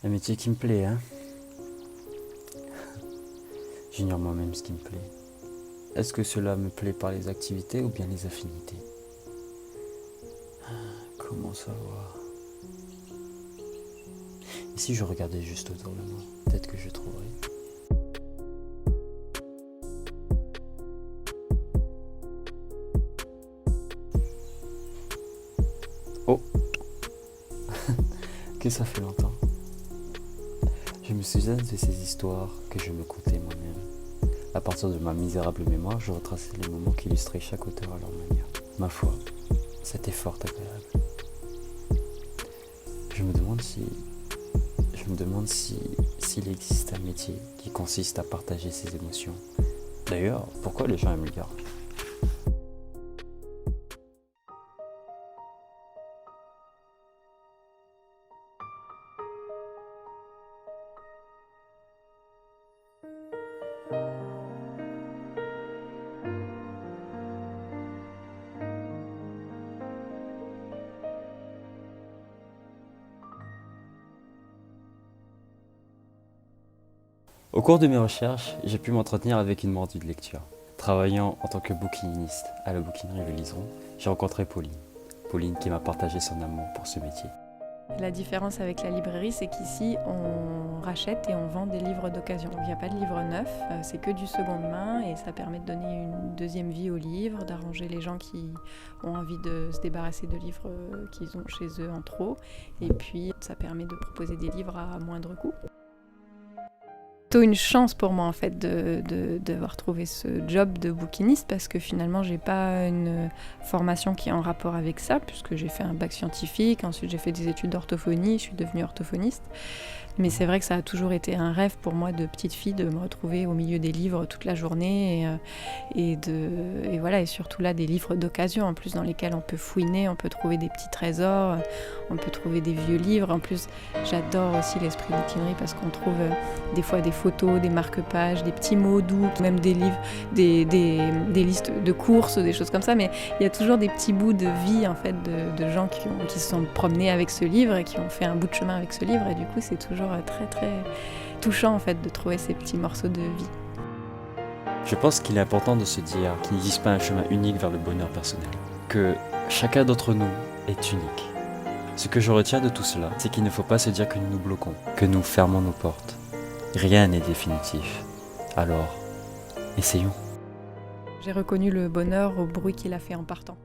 Un métier qui me plaît, hein. J'ignore moi-même ce qui me plaît. Est-ce que cela me plaît par les activités ou bien les affinités? Comment savoir? Et si je regardais juste autour de moi, peut-être que je trouverais. Oh, que ça fait longtemps. Je me souviens de ces histoires que je me contais moi-même. À partir de ma misérable mémoire, je retraçais les moments qui illustraient chaque auteur à leur manière. Ma foi, c'était fort agréable. Je me demande s'il existe un métier qui consiste à partager ses émotions. D'ailleurs, pourquoi les gens aiment lire? Au cours de mes recherches, j'ai pu m'entretenir avec une mordue de lecture. Travaillant en tant que bouquiniste à la bouquinerie Le Liseron, j'ai rencontré Pauline. Pauline qui m'a partagé son amour pour ce métier. La différence avec la librairie, c'est qu'ici, on rachète et on vend des livres d'occasion. Il n'y a pas de livre neuf, c'est que du seconde main et ça permet de donner une deuxième vie aux livres, d'arranger les gens qui ont envie de se débarrasser de livres qu'ils ont chez eux en trop. Et puis, ça permet de proposer des livres à moindre coût. Plutôt une chance pour moi en fait d'avoir trouvé ce job de bouquiniste parce que finalement j'ai pas une formation qui est en rapport avec ça puisque j'ai fait un bac scientifique, ensuite j'ai fait des études d'orthophonie, je suis devenue orthophoniste. Mais c'est vrai que ça a toujours été un rêve pour moi de petite fille de me retrouver au milieu des livres toute la journée et voilà, et surtout là des livres d'occasion en plus dans lesquels on peut fouiner, on peut trouver des petits trésors, on peut trouver des vieux livres. En plus j'adore aussi l'esprit bouquinerie parce qu'on trouve des fois des photos, des marque-pages, des petits mots doux, même des livres, des listes de courses, des choses comme ça, mais il y a toujours des petits bouts de vie en fait de gens qui se sont promenés avec ce livre et qui ont fait un bout de chemin avec ce livre et du coup c'est toujours très très touchant en fait de trouver ces petits morceaux de vie. Je pense qu'il est important de se dire qu'il n'existe pas un chemin unique vers le bonheur personnel, que chacun d'entre nous est unique. Ce que je retiens de tout cela, c'est qu'il ne faut pas se dire que nous nous bloquons, que nous fermons nos portes. Rien n'est définitif. Alors, essayons. J'ai reconnu le bonheur au bruit qu'il a fait en partant.